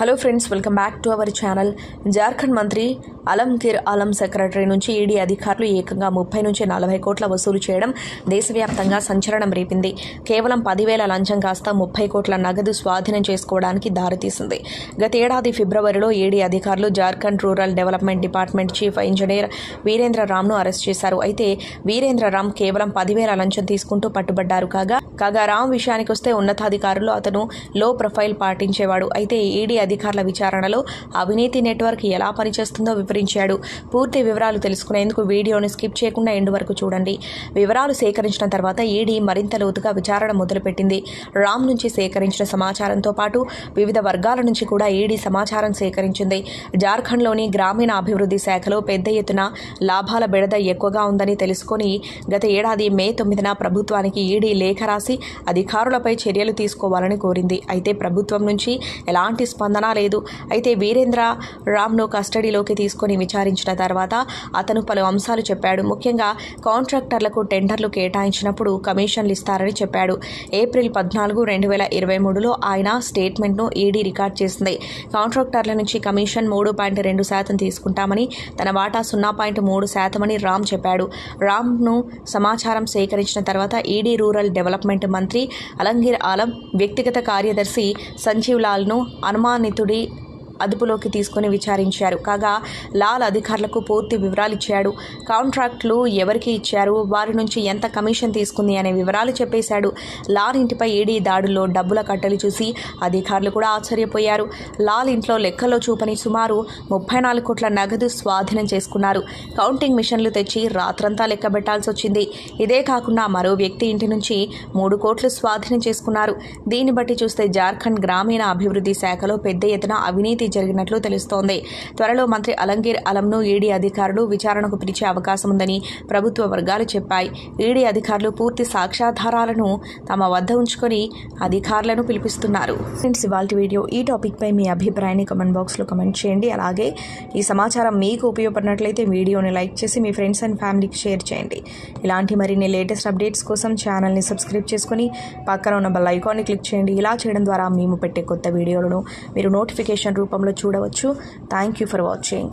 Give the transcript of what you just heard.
Hello friends, welcome back to our channel. Jharkhand మంత్రి Alamgir Alam secretary నుంచి ED అధికారులు ఏకంగా 30 నుంచి 40 కోట్ల వసూలు చేయడం దేశవ్యాప్తంగా సంచలనం రేపింది. కేవలం 10,000 లంచం కాస్త 30 కోట్ల నగదు స్వాధీనం చేసుకోవడానికి దారితీసింది. గతేడాది ఫిబ్రవరిలో ఈడీ అధికారులు Jharkhand rural development department chief engineer Veerendra రామ్ను అరెస్ట్ చేశారు. అయితే వీరేంద్ర రామ్ కేవలం 10,000 లంచం తీసుకుంటూ పట్టుబడ్డారు. కాగా రామ్ విషయానికి వస్తే ఉన్నతాధికారులు అతను లో ప్రొఫైల్ పాటించేవాడు. అయితే ఈడీ అధికారుల విచారణలో అవినీతి నెట్వర్క్ ఎలా పనిచేస్తుందో వివరించాడు. పూర్తి వివరాలు తెలుసుకునేందుకు వీడియోను స్కిప్ చేయకుండా ఎండ్ వరకు చూడండి. వివరాలు సేకరించిన తర్వాత ఈడీ మరింత లోతుగా విచారణ మొదలుపెట్టింది. రామ్ నుంచి సేకరించిన సమాచారంతో పాటు వివిధ వర్గాల నుంచి కూడా ఈడీ సమాచారం సేకరించింది. జార్ఖండ్లోని గ్రామీణ అభివృద్ధి శాఖలో పెద్ద ఎత్తున లాభాల బెడద ఎక్కువగా ఉందని తెలుసుకుని గత ఏడాది మే 9న ప్రభుత్వానికి ఈడీ లేఖ రాసి అధికారులపై చర్యలు తీసుకోవాలని కోరింది. అయితే ప్రభుత్వం నుంచి ఎలాంటి స్పందన లేదు. అయితే వీరేంద్ర రామ్ను కస్టడీలోకి తీసుకుని విచారించిన తర్వాత అతను పలు అంశాలు చెప్పాడు. ముఖ్యంగా కాంట్రాక్టర్లకు టెండర్లు కేటాయించినప్పుడు కమిషన్లు ఇస్తారని చెప్పాడు. ఏప్రిల్ 14, 2023లో ఆయన స్టేట్మెంట్ను ఈడీ రికార్డ్ చేసింది. కాంట్రాక్టర్ల నుంచి కమిషన్ 3.2% తీసుకుంటామని, తన వాటా 0.3% అని రామ్ చెప్పాడు. రామ్ను సమాచారం సేకరించిన తర్వాత ఈడీ రూరల్ డెవలప్మెంట్ మంత్రి అలంగిర్ ఆలం వ్యక్తిగత కార్యదర్శి సంజీవ్ లాల్ను అనుమానితుడి అదుపులోకి తీసుకుని విచారించారు. కాగా లాల్ అధికారులకు పూర్తి వివరాలు ఇచ్చాడు. కాంట్రాక్టులు ఎవరికి ఇచ్చారు, వారి నుంచి ఎంత కమిషన్ తీసుకుంది అనే వివరాలు చెప్పేశాడు. లాల్ ఇంటిపై ఈడీ దాడుల్లో డబ్బుల కట్టలు చూసి అధికారులు కూడా ఆశ్చర్యపోయారు. లాల్ ఇంట్లో లెక్కల్లో చూపని సుమారు 34 కోట్ల నగదు స్వాధీనం చేసుకున్నారు. కౌంటింగ్ మిషన్లు తెచ్చి రాత్రంతా లెక్క పెట్టాల్సి వచ్చింది. ఇదే కాకుండా మరో వ్యక్తి ఇంటి నుంచి 3 కోట్లు స్వాధీనం చేసుకున్నారు. దీన్ని బట్టి చూస్తే జార్ఖండ్ గ్రామీణ అభివృద్ధి శాఖలో పెద్ద ఎత్తున అవినీతి జరిగినట్లు తెలుస్తోంది. త్వరలో మంత్రి అలంగిర్ ఆలంను ఈడీ అధికారులు విచారణకు పిలిచే అవకాశం ఉందని ప్రభుత్వ వర్గాలు చెప్పాయి. ఈడీ అధికారులు పూర్తి సాక్ష్యాధారాలను తమ వద్ద ఉంచుకొని అధికారులను పిలిపిస్తున్నారు. ఫ్రెండ్స్, ఇవాల్టి వీడియో ఈ టాపిక్ పై మీ అభిప్రాయాన్ని కామెంట్ బాక్స్లో కామెంట్ చేయండి. అలాగే ఈ సమాచారం మీకు ఉపయోగపడినట్లయితే వీడియోని లైక్ చేసి మీ ఫ్రెండ్స్ అండ్ ఫ్యామిలీకి షేర్ చేయండి. ఇలాంటి మరిన్ని లేటెస్ట్ అప్డేట్స్ కోసం ఛానల్ని సబ్స్క్రైబ్ చేసుకుని పక్కన ఉన్న బెల్ ఐకాన్ని క్లిక్ చేయండి. ఇలా చేయడం ద్వారా మేము పెట్టే కొత్త వీడియోలను మీరు నోటిఫికేషన్ రూపంలో చూడవచ్చు. Thank you for watching.